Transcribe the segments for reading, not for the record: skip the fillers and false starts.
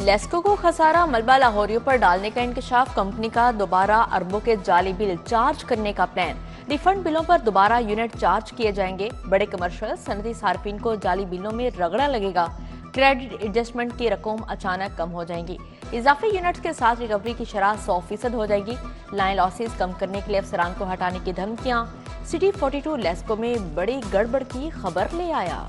लेस्को को खसारा, मलबा लाहौरियों पर डालने का इंकशाफ, कंपनी का दोबारा अरबों के जाली बिल चार्ज करने का प्लान। रिफंड बिलों पर दोबारा यूनिट चार्ज किए जाएंगे। बड़े कमर्शियल सनदी सार्फिन को जाली बिलों में रगड़ा लगेगा। क्रेडिट एडजस्टमेंट की रकम अचानक कम हो जाएंगी। इजाफी यूनिट्स के साथ रिकवरी की शरह 100% हो जाएगी। लाइन लॉसेस कम करने के लिए अफसरान को हटाने की धमकियां। सिटी 42 लेस्को में बड़ी गड़बड़ की खबर ले आया।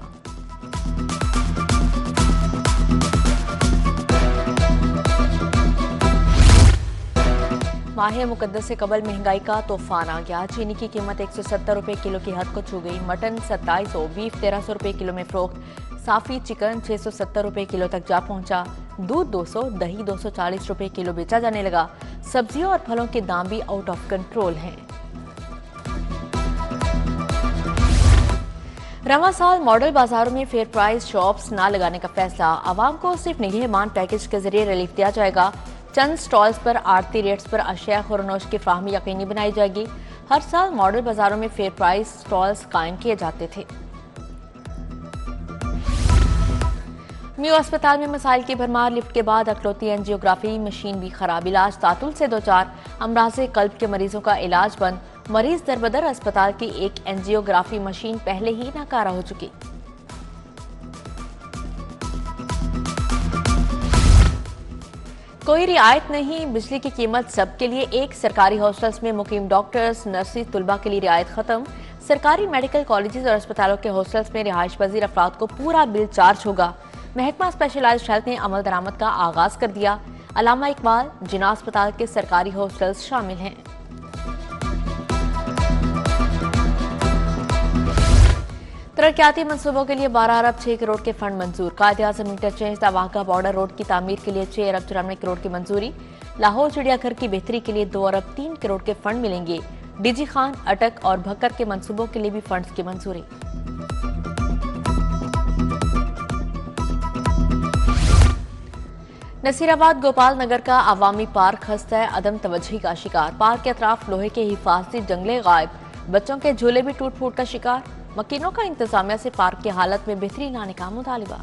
माह मुकद्दस से कबल महंगाई का तूफान आ गया। चीनी की कीमत 170 रुपए किलो की हद को छू गई। मटन 2700, बीफ 1300 रुपए किलो में फरोख्त। साफी चिकन 670 रुपए किलो तक जा पहुंचा। दूध 200, दही 240 रुपए किलो बेचा जाने लगा। सब्जियों और फलों के दाम भी आउट ऑफ कंट्रोल हैं। रवा साल मॉडल बाजारों में फेयर प्राइस शॉप्स ना लगाने का फैसला। आवाम को सिर्फ निगहबान पैकेज के जरिए रिलीफ दिया जाएगा। चंद स्टॉल्स पर आड़ती रेट्स पर अशिया खुरनोश की फ्राहमी यकीनी बनाई जाएगी। हर साल मॉडल बाजारों में फेयर प्राइस स्टॉल्स कायम किए जाते थे। म्यू अस्पताल में मसाइल की भरमार। लिफ्ट के बाद अकलौती एंजियोग्राफी मशीन भी खराब। इलाज तातुल से दो चार। अमराज़े कल्ब के मरीजों का इलाज बंद। मरीज दरबदर। अस्पताल की एक एंजियोग्राफी मशीन पहले ही नाकारा हो चुकी। कोई रियायत नहीं, बिजली की कीमत सबके लिए एक। सरकारी हॉस्टल्स में मुकीम डॉक्टर्स नर्सिस तुलबा के लिए रियायत खत्म। सरकारी मेडिकल कॉलेजेस और अस्पतालों के हॉस्टल्स में रिहाइश पजीर अफराद को पूरा बिल चार्ज होगा। महकमा स्पेशलाइज्ड हेल्थ ने अमल दरामद का आगाज कर दिया। अलामा इकबाल, जिना अस्पताल के सरकारी हॉस्टल्स शामिल हैं। तरक्याती मंसूबों के लिए 12 अरब 6 करोड़ के फंड मंजूर। कायद-ए-आज़म इंटरचेंज तवागा बॉर्डर रोड की तामीर के लिए 6 अरब 94 करोड़ की मंजूरी। लाहौर चिड़ियाघर की बेहतरी के लिए 2 अरब 3 करोड़ के फंड मिलेंगे। डीजी खान, अटक और भक्कर के मंसूबों के लिए भी फंड्स की मंजूरी। नसीराबाद गोपाल नगर का अवामी पार्क खस्ता है अदम तवज्जोही का शिकार। पार्क के अतराफ लोहे के हिफाजती जंगले गायब। बच्चों के झूले भी टूट फूट का शिकार। मकीनों का इंतजामिया से पार्क की हालत में बेहतरी लाने का मुतालिबा।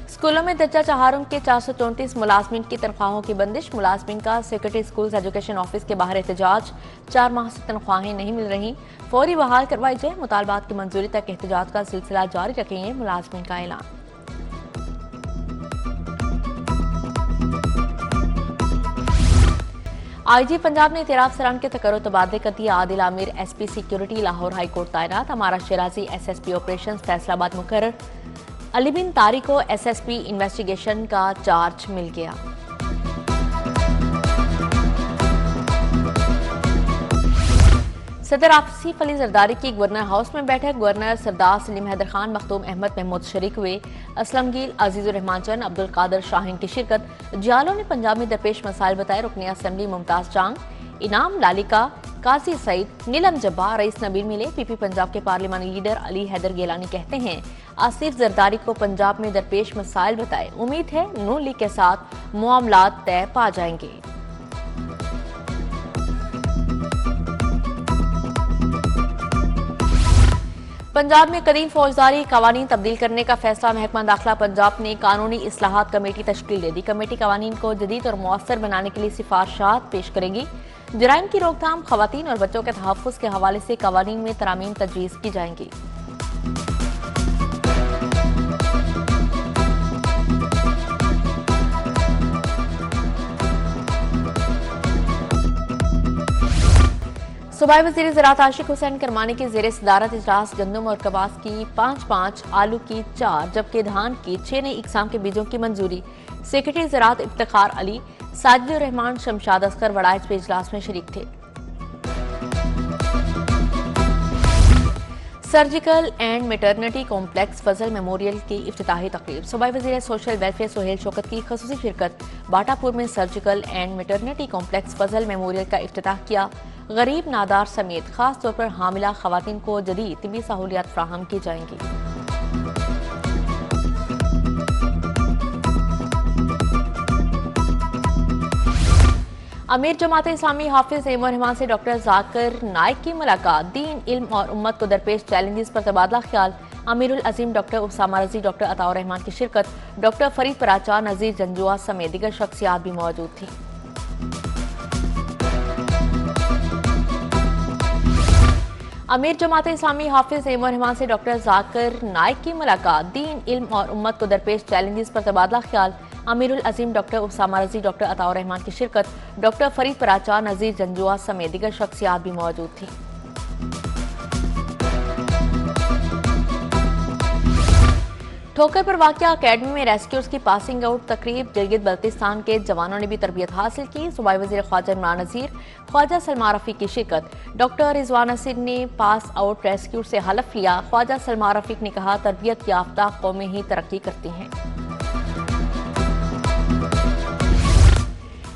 स्कूलों में दर्जा चहारुम के 434 मुलाजमीन की तनख्वाहों की बंदिश। मुलाजमीन का सेक्रेटरी स्कूल्स एजुकेशन ऑफिस के बाहर एहतजाज। 4 माह से तनख्वाहें नहीं मिल रही, फौरी बहाल करवाई जाए। मुतालबात की मंजूरी तक एहतजाज का सिलसिला जारी रखेंगे मुलाजमीन का ऐलान। आईजी पंजाब ने 13 अफसरान के तकर्रो तबादले कर दिया। Adil Aamir SP security Lahore high court तैनात। हमारा शराजी एसएसपी ऑपरेशन फैसलाबाद मुकर्रर। अली बिन तारी को एसएसपी इन्वेस्टिगेशन का चार्ज मिल गया। सदर आसिफ अली जरदारी की गवर्नर हाउस में बैठक। गवर्नर सरदार सलीम हैदर खान, मखदूम अहमद महमूद शरीक हुए। असलम गिल, अजीजुर रहमान चंद, अब्दुल कादर शाहीन की शिरकत। जियालों ने पंजाब में दरपेश मसाइल बताए। रुकने असम्बली मुमताज चांग, इनाम लालिका, काजी सईद, नीलम जब्बार, रईस नबील मिले। पीपी पंजाब के पार्लिमानी लीडर अली हैदर गेलानी कहते हैं आसिफ जरदारी को पंजाब में दरपेश मसाइल बताए। उम्मीद है नून लीग के साथ मामलात तय पा जाएंगे। पंजाब में कदीम फौजदारी कवानीन तब्दील करने का फैसला। महकमा दाखिला पंजाब ने कानूनी इस्लाहात कमेटी तश्कील दे दी। कमेटी कवानीन को जदीद और मुअस्सर बनाने के लिए सिफारिशात पेश करेगी। जराइम की रोकथाम, खवातीन और बच्चों के तहफ़्फ़ुज़ के हवाले से कवानीन में तरामीम तजवीज़ की जाएंगी। सूबाई वज़ीर ज़राअत आशिक हुसैन करमानी की ज़ेरे सदारत इजलास गंदम और कपास की 5-5, आलू की 4 जबकि धान की 6 नई इकसाम के बीजों की मंजूरी। सेक्रेटरी ज़राअत इफ्तिखार अली, साजिदुर रहमान, शमशाद अस्कर वड़ाइच पे इजलास में शरीक थे। Surgical and maternity complex Fazal memorial की इफ्तिताही तकरीब। सूबाई वज़ीर सोशल वेलफेयर सुहेल शौकत की खसूसी शिरकत। बाटापुर में surgical and maternity complex Fazal memorial का इफ्तिताह किया। गरीब, नादार समेत खास तौर पर हामिला खवातीन को जदीद तिबी सहूलियात फ्राहम की जाएंगी। अमीर जमात इस्लामी हाफिज एम रहमान से डॉक्टर जाकिर नाइक की मुलाकात। दीन, इल्म और उम्मत को दरपेश चैलेंजेस पर तबादला ख्याल। अमीरुल अजीम डॉक्टर उसामा रजी, डॉक्टर अताउर रहमान की शिरकत, डॉक्टर फरीद पराचा, नजीर जंजुआ समेत दीगर शख्सियात भी मौजूद थी। अमीर जमात इस्लामी हाफिज एम रहमान से डॉक्टर जाकिर नाइक की मुलाकात, दीन, इल्म और उम्मत को दरपेश चैलेंजेस पर तबादला ख्याल। अमीरुल अजीम डॉक्टर उसामा रजी, डॉक्टर अताउर रहमान की शिरकत, डॉक्टर फरीद पराचा, नजीर जंजुआ समेत दीगर शख्सियात भी मौजूद थी। ठोकर पर वाक़या अकेडमी में रेस्क्यूज की पासिंग आउट तकरीब, गिलगित बल्तिस्तान के जवानों ने भी तरबियत हासिल की। सूबाई वज़ीर ख्वाजा इमरान नज़ीर, ख्वाजा सलमा रफ़ी की शिरकत। डॉक्टर रिजवान नसीर ने पास आउट रेस्क्यू से हलफ लिया। ख्वाजा सलमा रफ़ी ने कहा, तरबियत याफ्ता कौमें ही तरक्की करती हैं।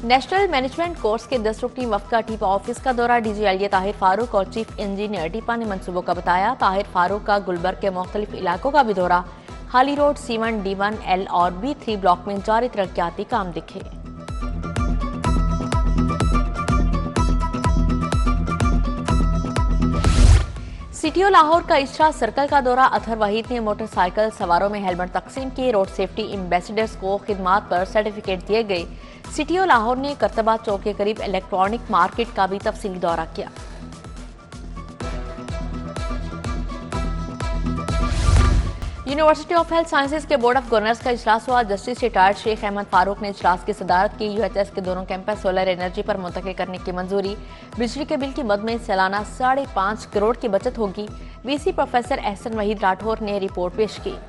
नेशनल मैनेजमेंट कोर्स के 10 रुकनी वफ़द का टीपा ऑफिस का दौरा, डीजी ताहिर फारूक और चीफ इंजीनियर टीपा ने मनसूबों का बताया। ताहिर फारूक का गुलबर्ग के मुख्तलिफ इलाकों का भी दौरा, हाली रोड, C1, D1, L और B3 ब्लॉक में जारी तरक्याती काम दिखे। सीटीओ लाहौर का इशरा सर्कल का दौरा, अतहर वहीद ने मोटरसाइकिल सवारों में हेलमेट तकसीम किए। रोड सेफ्टी एम्बेसडर्स को खिदमात पर सर्टिफिकेट दिए गए। सीटीओ लाहौर ने करतबा चौक के करीब इलेक्ट्रॉनिक मार्केट का भी तफसीली दौरा किया। यूनिवर्सिटी ऑफ हेल्थ साइंसेज के बोर्ड ऑफ गवर्नर्स का इजलास हुआ। जस्टिस रिटायर्ड शेख अहमद फारूक ने इजलास की सदारत की। UHS के दोनों कैंपस सोलर एनर्जी पर मुंतकिल करने की मंजूरी। बिजली के बिल की मद में सालाना 5.5 करोड़ की बचत होगी। VC प्रोफेसर एहसन वहीद राठौर ने रिपोर्ट पेश की।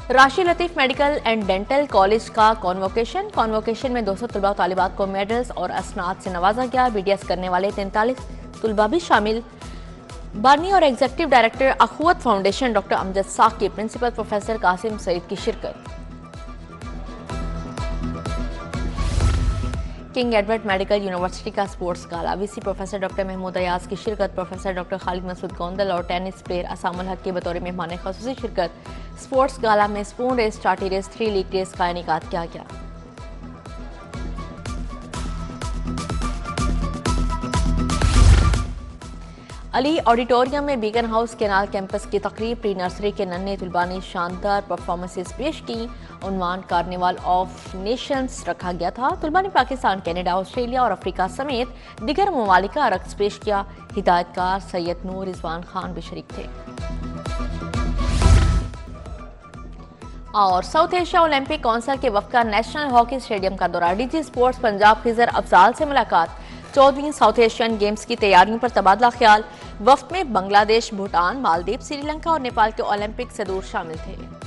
राशि Latif medical and dental college का कॉन्वोकेशन में 200 तलबा तालिबात को मेडल्स और असनाद से नवाजा गया। BDS करने वाले 43 तलबा भी शामिल। बानी और executive director Akhuwat foundation doctor Amjad Saqi, principal professor Qasim Saeed की शिरकत। किंग एडवर्ड मेडिकल यूनिवर्सिटी का sports gala, VC professor doctor Mahmood Ayaz की शिरकत। प्रोफेसर डॉक्टर खालिद मसूद गोंदल और टेनिस प्लेयर असामुल हक की बतौर मेहमान ख़ुसूसी शिरकत। स्पोर्ट्स गाला में स्पून रेस, चाटी रेस, 3 लीग रेस का इनेकाद किया गया। अली ऑडिटोरियम में बीगन हाउस केनाल कैंपस की तकरीब, प्री नर्सरी के नन्हे तलबा ने शानदार परफॉर्मेंसेस पेश की। उन्वान कार्निवाल ऑफ नेशंस रखा गया था। तलबा ने पाकिस्तान, कनाडा, ऑस्ट्रेलिया और अफ्रीका समेत दिगर ममालिक का रक्स पेश किया। हिदायतकार सैयद नूर रिजवान खान भी शरीक थे। और साउथ एशिया ओलंपिक काउंसिल के वफद का नेशनल हॉकी स्टेडियम का दौरा, DG स्पोर्ट्स पंजाब खिजर अफजाल से मुलाकात। 14वीं साउथ एशियन गेम्स की तैयारियों पर तबादला ख्याल। वफद में बांग्लादेश, भूटान, मालदीव, श्रीलंका और नेपाल के ओलंपिक सदूर शामिल थे।